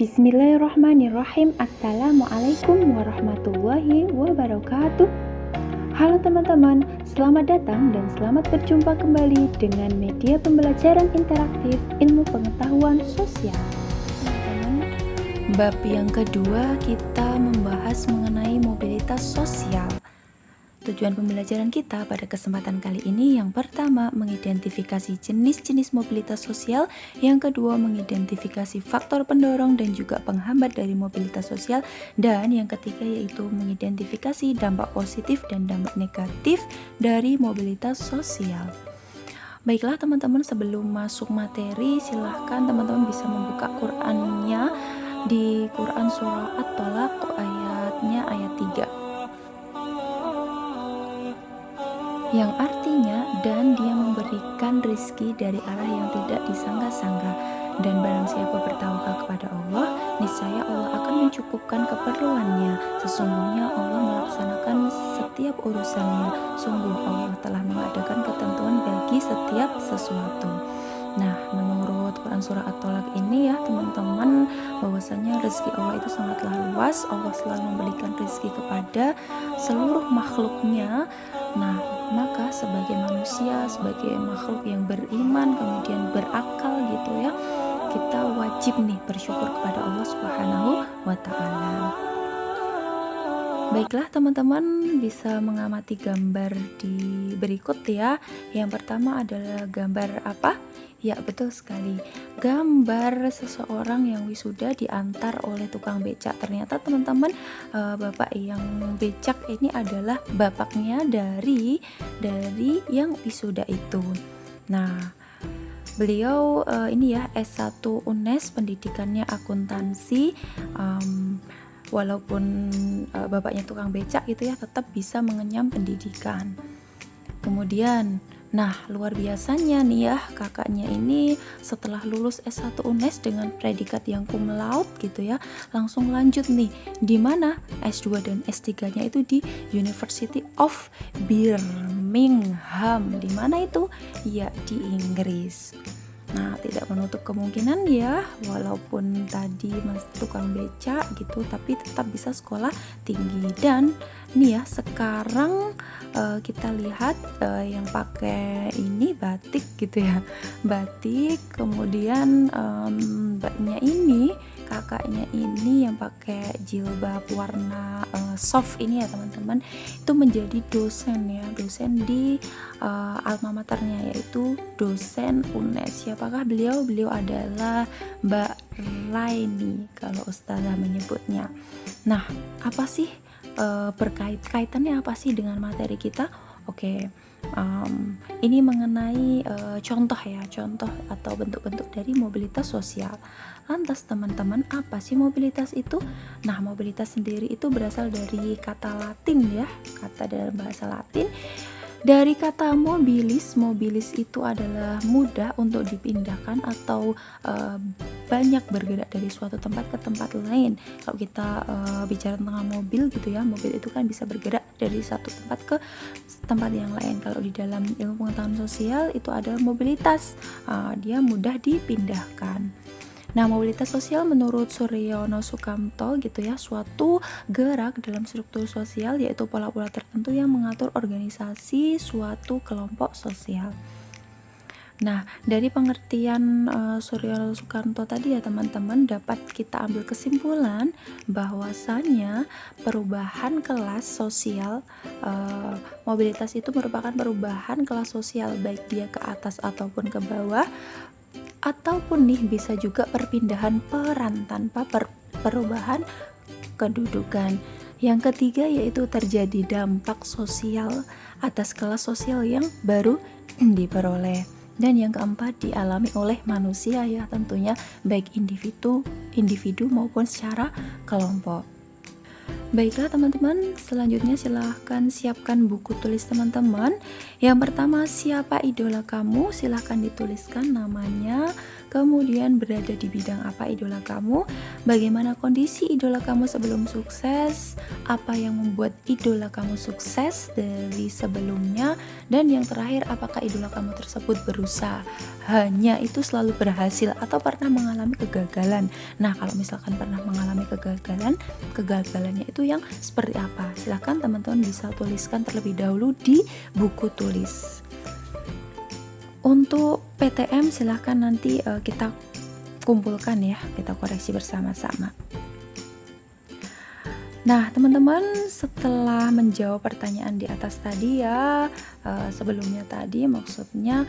Bismillahirrahmanirrahim. Assalamualaikum warahmatullahi wabarakatuh. Halo teman-teman, selamat datang dan selamat berjumpa kembali dengan media pembelajaran interaktif ilmu pengetahuan sosial. Teman-teman, bab yang kedua kita membahas mengenai mobilitas sosial. Tujuan pembelajaran kita pada kesempatan kali ini yang pertama mengidentifikasi jenis-jenis mobilitas sosial, yang kedua mengidentifikasi faktor pendorong dan juga penghambat dari mobilitas sosial, dan yang ketiga yaitu mengidentifikasi dampak positif dan dampak negatif dari mobilitas sosial. Baiklah teman-teman, sebelum masuk materi silahkan teman-teman bisa membuka Qur'annya di Quran surah At-Tolaq ayat 3. Yang artinya, dan dia memberikan rizki dari arah yang tidak disangka-sangka, dan barang siapa bertawakal kepada Allah, niscaya Allah akan mencukupkan keperluannya. Sesungguhnya Allah melaksanakan setiap urusannya. Sungguh Allah telah mengadakan ketentuan bagi setiap sesuatu. Nah, menurut Quran surah At-Tolaq ini ya teman-teman, bahwasanya rezeki Allah itu sangatlah luas. Allah selalu memberikan rezeki kepada seluruh makhluknya. Nah, maka sebagai manusia, sebagai makhluk yang beriman kemudian berakal gitu ya, kita wajib nih bersyukur kepada Allah Subhanahu wa ta'ala. Baiklah teman-teman, bisa mengamati gambar di berikut ya. Yang pertama adalah gambar apa? Ya, betul sekali. Gambar seseorang yang wisuda diantar oleh tukang becak. Ternyata teman-teman, bapak yang becak ini adalah bapaknya dari yang wisuda itu. Nah, beliau ini ya S1 UNES, pendidikannya akuntansi. Walaupun bapaknya tukang becak gitu ya, tetap bisa mengenyam pendidikan. Kemudian, nah luar biasanya nih ya, kakaknya ini setelah lulus S1 UNES dengan predikat yang cum laude gitu ya, langsung lanjut nih di mana S2 dan S3-nya itu di University of Birmingham. Di mana itu? Ya, di Inggris. Nah, tidak menutup kemungkinan ya, walaupun tadi mas tukang becak gitu, tapi tetap bisa sekolah tinggi. Dan nih ya, sekarang kita lihat yang pakai ini batik gitu ya, batik. Kemudian mbaknya ini, kakaknya ini yang pakai jilbab warna soft ini ya teman-teman, itu menjadi dosen ya, dosen di alma maternya, yaitu dosen UNES. Siapakah beliau? Beliau adalah Mbak Raini kalau ustazah menyebutnya. Nah, apa sih kaitannya apa sih dengan materi kita? Oke, ini mengenai contoh ya, contoh atau bentuk-bentuk dari mobilitas sosial. Lantas teman-teman, apa sih mobilitas itu? Nah, mobilitas sendiri itu berasal dari kata Latin ya, kata dalam bahasa Latin. Dari kata mobilis, mobilis itu adalah mudah untuk dipindahkan atau banyak bergerak dari suatu tempat ke tempat lain. Kalau kita bicara tentang mobil gitu ya, mobil itu kan bisa bergerak dari satu tempat ke tempat yang lain. Kalau di dalam ilmu pengetahuan sosial itu adalah mobilitas, dia mudah dipindahkan. Nah, mobilitas sosial menurut Suryono Sukamto gitu ya, suatu gerak dalam struktur sosial, yaitu pola-pola tertentu yang mengatur organisasi suatu kelompok sosial. Nah, dari pengertian Suryono Sukamto tadi ya teman-teman, dapat kita ambil kesimpulan bahwasanya perubahan kelas sosial, mobilitas itu merupakan perubahan kelas sosial, baik dia ke atas ataupun ke bawah, ataupun nih bisa juga perpindahan peran tanpa perubahan kedudukan. Yang ketiga yaitu terjadi dampak sosial atas kelas sosial yang baru diperoleh. Dan yang keempat dialami oleh manusia ya tentunya, baik individu maupun secara kelompok. Baiklah teman-teman, selanjutnya silahkan siapkan buku tulis teman-teman. Yang pertama, siapa idola kamu? Silahkan dituliskan namanya. kemudian berada di bidang apa idola kamu, bagaimana kondisi idola kamu sebelum sukses, apa yang membuat idola kamu sukses dari sebelumnya, dan yang terakhir apakah idola kamu tersebut berusaha hanya itu selalu berhasil atau pernah mengalami kegagalan. Nah, kalau misalkan pernah mengalami kegagalannya itu yang seperti apa? Silahkan teman-teman bisa tuliskan terlebih dahulu di buku tulis. Untuk PTM silahkan nanti kita kumpulkan ya, kita koreksi bersama-sama. Nah, teman-teman, setelah menjawab pertanyaan di atas tadi ya, sebelumnya tadi maksudnya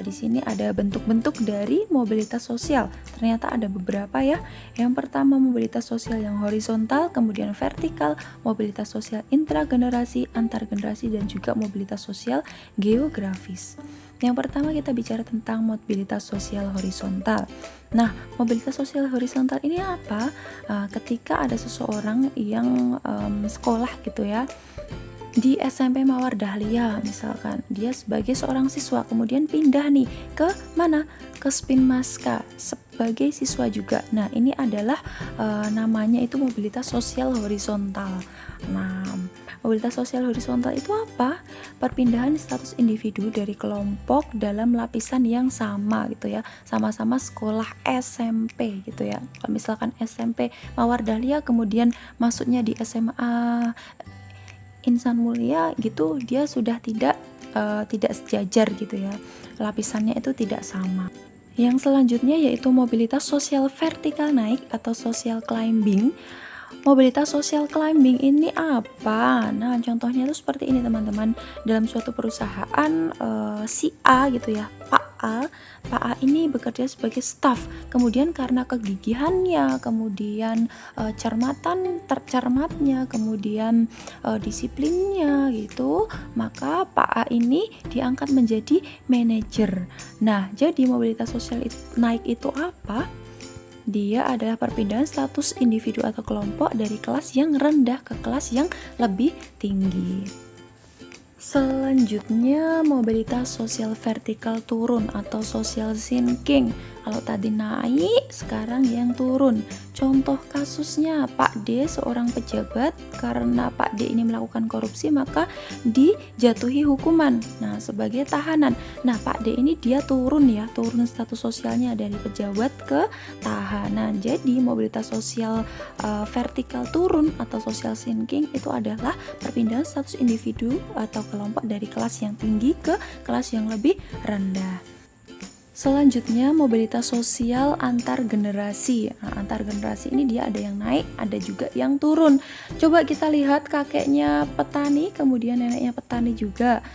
di sini ada bentuk-bentuk dari mobilitas sosial. Ternyata ada beberapa ya. Yang pertama mobilitas sosial yang horizontal, kemudian vertikal, mobilitas sosial intragenerasi, antargenerasi, dan juga mobilitas sosial geografis. Yang pertama kita bicara tentang mobilitas sosial horizontal. Nah, mobilitas sosial horizontal ini apa? Ketika ada seseorang yang sekolah gitu ya, di SMP Mawar Dahlia misalkan, dia sebagai seorang siswa kemudian pindah nih ke mana? Ke Spinmaska sebagai siswa juga. Nah, ini adalah namanya itu mobilitas sosial horizontal. Nah, mobilitas sosial horizontal itu apa? Perpindahan status individu dari kelompok dalam lapisan yang sama gitu ya, sama-sama sekolah SMP gitu ya. Kalau misalkan SMP Mawar Dahlia kemudian masuknya di SMA Insan Mulia gitu, dia sudah tidak sejajar gitu ya, lapisannya itu tidak sama. Yang selanjutnya yaitu mobilitas sosial vertikal naik atau social climbing. Mobilitas social climbing ini apa? Nah, contohnya itu seperti ini teman-teman. Dalam suatu perusahaan si A gitu ya, Pak A ini bekerja sebagai staf. Kemudian karena kegigihannya, kemudian tercermatnya, kemudian disiplinnya gitu, maka Pak A ini diangkat menjadi manajer. Nah, jadi mobilitas sosial naik itu apa? Dia adalah perpindahan status individu atau kelompok dari kelas yang rendah ke kelas yang lebih tinggi. Selanjutnya mobilitas sosial vertikal turun atau social sinking. Kalau tadi naik, sekarang yang turun. Contoh kasusnya Pak D, seorang pejabat, karena Pak D ini melakukan korupsi maka dijatuhi hukuman. Nah, sebagai tahanan. Nah, Pak D ini dia turun ya, turun status sosialnya dari pejabat ke tahanan. Jadi mobilitas sosial vertikal turun atau social sinking itu adalah perpindahan status individu atau kelompok dari kelas yang tinggi ke kelas yang lebih rendah. Selanjutnya mobilitas sosial antar generasi. Nah, antar generasi ini dia ada yang naik, ada juga yang turun. Coba kita lihat kakeknya petani, kemudian neneknya petani juga.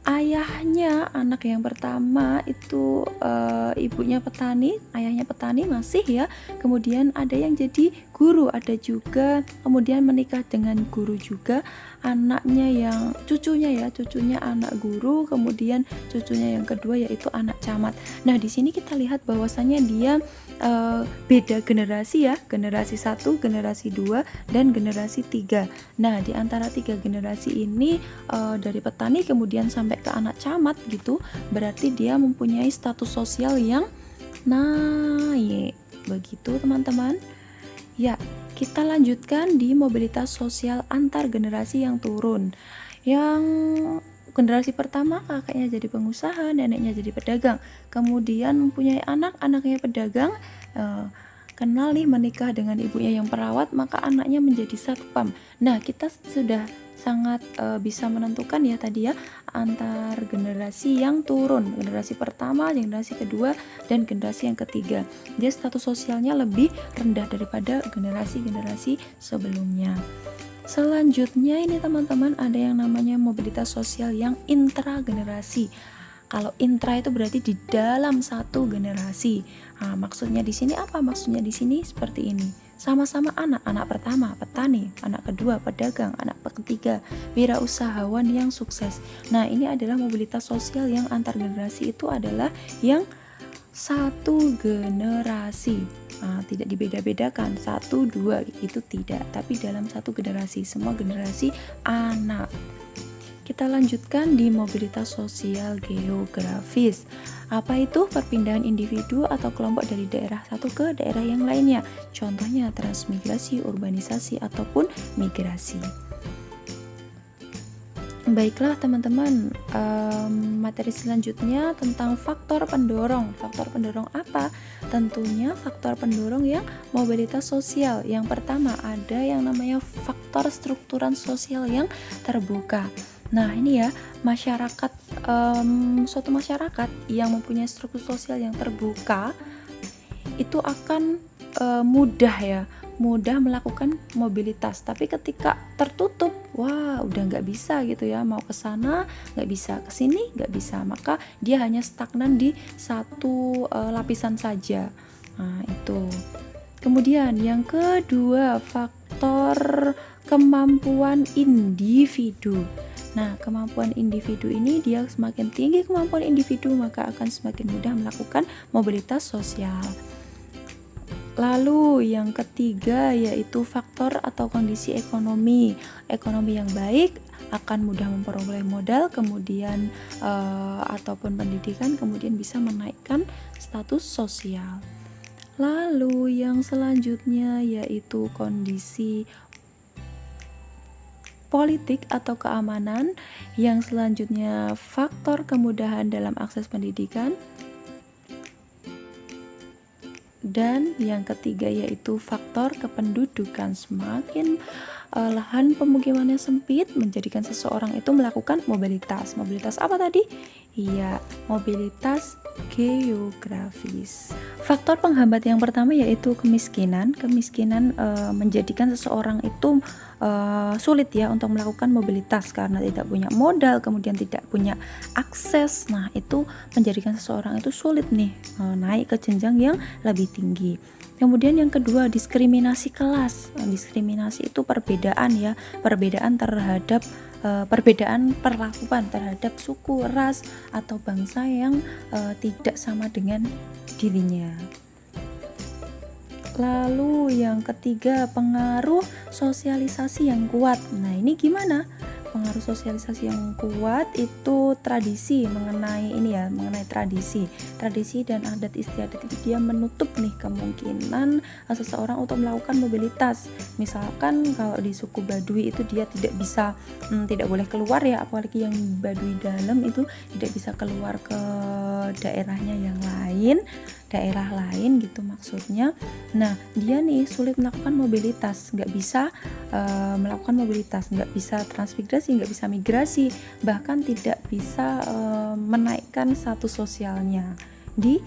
Ayahnya anak yang pertama itu ibunya petani, ayahnya petani masih ya. Kemudian ada yang jadi guru, ada juga kemudian menikah dengan guru juga. Anaknya yang cucunya anak guru, kemudian cucunya yang kedua yaitu anak camat. Nah, di sini kita lihat bahwasannya dia beda generasi ya, generasi 1, generasi 2, dan generasi 3. Nah, di antara 3 generasi ini dari petani kemudian sampai ke anak camat gitu, berarti dia mempunyai status sosial yang naik. Begitu teman-teman. Ya, kita lanjutkan di mobilitas sosial antar generasi yang turun. Yang generasi pertama kakeknya jadi pengusaha, neneknya jadi pedagang. Kemudian mempunyai anak, anaknya pedagang, kenal nih menikah dengan ibunya yang perawat, maka anaknya menjadi satpam. Nah, kita sudah sangat bisa menentukan ya tadi ya antar generasi yang turun, generasi pertama, generasi kedua, dan generasi yang ketiga. Dia status sosialnya lebih rendah daripada generasi-generasi sebelumnya. Selanjutnya ini teman-teman ada yang namanya mobilitas sosial yang intragenerasi. Kalau intra itu berarti di dalam satu generasi. Nah, maksudnya di sini apa? Maksudnya di sini seperti ini. Sama-sama anak pertama petani, anak kedua pedagang, anak ketiga wirausahawan yang sukses. Nah, ini adalah mobilitas sosial yang antar generasi, itu adalah yang satu generasi. Nah, tidak dibeda-bedakan 1, 2 itu tidak, tapi dalam satu generasi, semua generasi anak. Kita lanjutkan di mobilitas sosial geografis. Apa itu? Perpindahan individu atau kelompok dari daerah satu ke daerah yang lainnya. Contohnya transmigrasi, urbanisasi, ataupun migrasi. Baiklah teman-teman, materi selanjutnya tentang faktor pendorong. Faktor pendorong apa? Tentunya faktor pendorong yang mobilitas sosial. Yang pertama ada yang namanya faktor strukturan sosial yang terbuka. Nah ini ya, masyarakat, suatu masyarakat yang mempunyai struktur sosial yang terbuka itu akan mudah melakukan mobilitas. Tapi ketika tertutup, wah udah nggak bisa gitu ya, mau ke sana nggak bisa, ke sini nggak bisa, maka dia hanya stagnan di satu lapisan saja. Nah itu. Kemudian yang kedua, faktor kemampuan individu. Nah, kemampuan individu ini, dia semakin tinggi kemampuan individu, maka akan semakin mudah melakukan mobilitas sosial. Lalu yang ketiga yaitu faktor atau kondisi ekonomi. Ekonomi yang baik akan mudah memperoleh modal, kemudian ataupun pendidikan, kemudian bisa menaikkan status sosial. Lalu yang selanjutnya yaitu kondisi politik atau keamanan. Yang selanjutnya faktor kemudahan dalam akses pendidikan. Dan yang ketiga yaitu faktor kependudukan. Semakin lahan pemukimannya sempit menjadikan seseorang itu melakukan mobilitas. Mobilitas apa tadi? Iya, mobilitas geografis. Faktor penghambat yang pertama yaitu kemiskinan. Kemiskinan menjadikan seseorang itu sulit ya untuk melakukan mobilitas karena tidak punya modal, kemudian tidak punya akses. Nah, itu menjadikan seseorang itu sulit nih naik ke jenjang yang lebih tinggi. Kemudian yang kedua, diskriminasi kelas. Diskriminasi itu perbedaan ya, perbedaan terhadap perbedaan perlakuan terhadap suku, ras, atau bangsa yang tidak sama dengan dirinya. Lalu yang ketiga, pengaruh sosialisasi yang kuat. Nah, ini gimana? Pengaruh sosialisasi yang kuat itu tradisi mengenai tradisi dan adat istiadat itu dia menutup nih kemungkinan seseorang untuk melakukan mobilitas. Misalkan kalau di suku Baduy itu dia tidak boleh keluar ya, apalagi yang Baduy dalam itu tidak bisa keluar ke daerah lain gitu maksudnya. Nah, dia nih sulit melakukan mobilitas, nggak bisa melakukan mobilitas, nggak bisa transmigrasi, nggak bisa migrasi, bahkan tidak bisa menaikkan status sosialnya di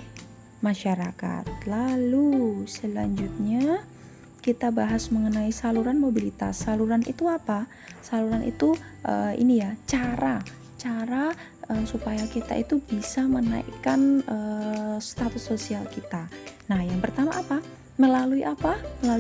masyarakat. Lalu selanjutnya kita bahas mengenai saluran mobilitas. Saluran itu apa? Saluran itu cara supaya kita itu bisa menaikkan status sosial kita. Nah, yang pertama apa? Melalui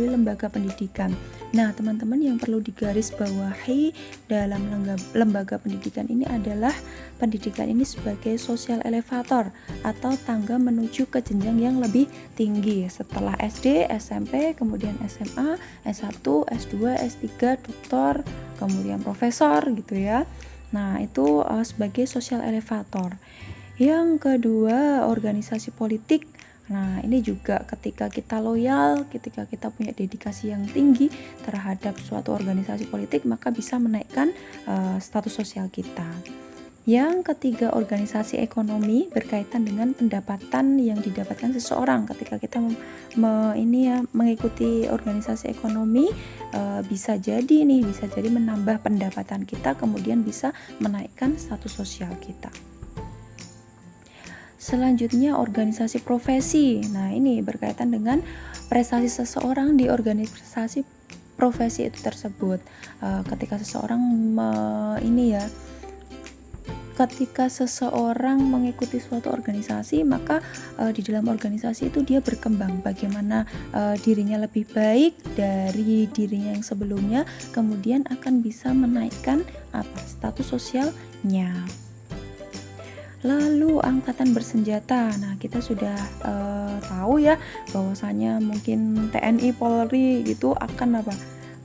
lembaga pendidikan. Nah, teman-teman yang perlu digarisbawahi dalam lembaga pendidikan ini adalah pendidikan ini sebagai social elevator atau tangga menuju ke jenjang yang lebih tinggi setelah SD, SMP, kemudian SMA, S1, S2, S3, doktor, kemudian profesor gitu ya. Nah, itu sebagai social elevator. Yang kedua, organisasi politik. Nah, ini juga ketika kita loyal, ketika kita punya dedikasi yang tinggi terhadap suatu organisasi politik, maka bisa menaikkan status sosial kita. Yang ketiga, organisasi ekonomi berkaitan dengan pendapatan yang didapatkan seseorang. Ketika kita mengikuti organisasi ekonomi, bisa jadi menambah pendapatan kita, kemudian bisa menaikkan status sosial kita. Selanjutnya, organisasi profesi. Nah, ini berkaitan dengan prestasi seseorang di organisasi profesi itu tersebut. Ketika seseorang ketika seseorang mengikuti suatu organisasi, maka di dalam organisasi itu dia berkembang bagaimana dirinya lebih baik dari dirinya yang sebelumnya, kemudian akan bisa menaikkan status sosialnya. Lalu angkatan bersenjata. Nah, kita sudah tahu ya bahwasanya mungkin TNI, Polri gitu akan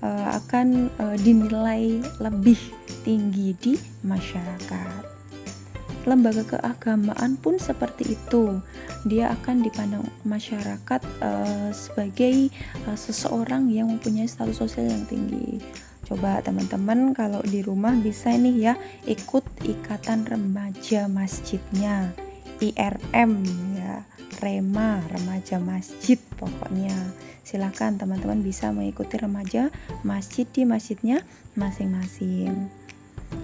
akan dinilai lebih tinggi di masyarakat. Lembaga keagamaan pun seperti itu, dia akan dipandang masyarakat sebagai seseorang yang mempunyai status sosial yang tinggi. Coba teman-teman kalau di rumah bisa nih ya ikut ikatan remaja masjidnya, IRM ya, Rema, remaja masjid pokoknya. Silahkan teman-teman bisa mengikuti remaja masjid di masjidnya masing-masing.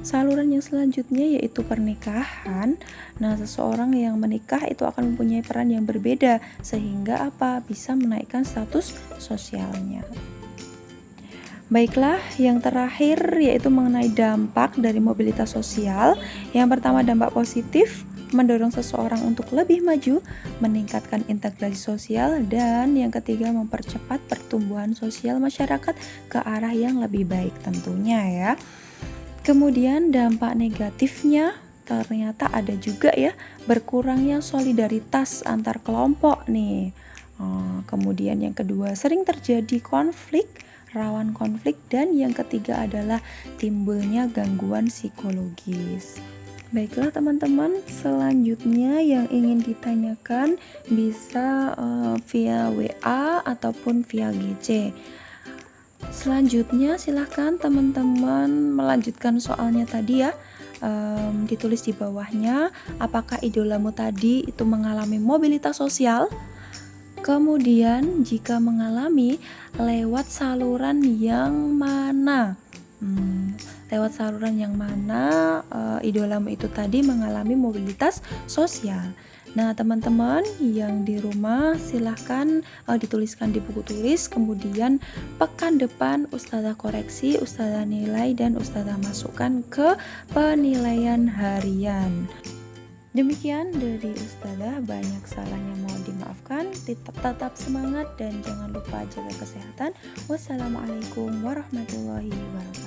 Saluran yang selanjutnya yaitu pernikahan. Nah, seseorang yang menikah itu akan mempunyai peran yang berbeda sehingga bisa menaikkan status sosialnya. Baiklah, yang terakhir yaitu mengenai dampak dari mobilitas sosial. Yang pertama, dampak positif, mendorong seseorang untuk lebih maju, meningkatkan integrasi sosial, dan yang ketiga mempercepat pertumbuhan sosial masyarakat ke arah yang lebih baik tentunya ya. Kemudian dampak negatifnya ternyata ada juga ya, berkurangnya solidaritas antar kelompok nih. Kemudian yang kedua, sering terjadi konflik, rawan konflik, dan yang ketiga adalah timbulnya gangguan psikologis. Baiklah teman-teman, selanjutnya yang ingin ditanyakan bisa via WA ataupun via GC. Selanjutnya silahkan teman-teman melanjutkan soalnya tadi ya, ditulis di bawahnya apakah idolamu tadi itu mengalami mobilitas sosial, kemudian jika mengalami lewat saluran yang mana, lewat saluran yang mana idolamu itu tadi mengalami mobilitas sosial. Nah teman-teman yang di rumah silahkan dituliskan di buku tulis, kemudian pekan depan Ustazah koreksi, Ustazah nilai, dan Ustazah masukkan ke penilaian harian. Demikian dari Ustazah, banyak salahnya mohon dimaafkan. Tetap semangat dan jangan lupa jaga kesehatan. Wassalamualaikum warahmatullahi wabarakatuh.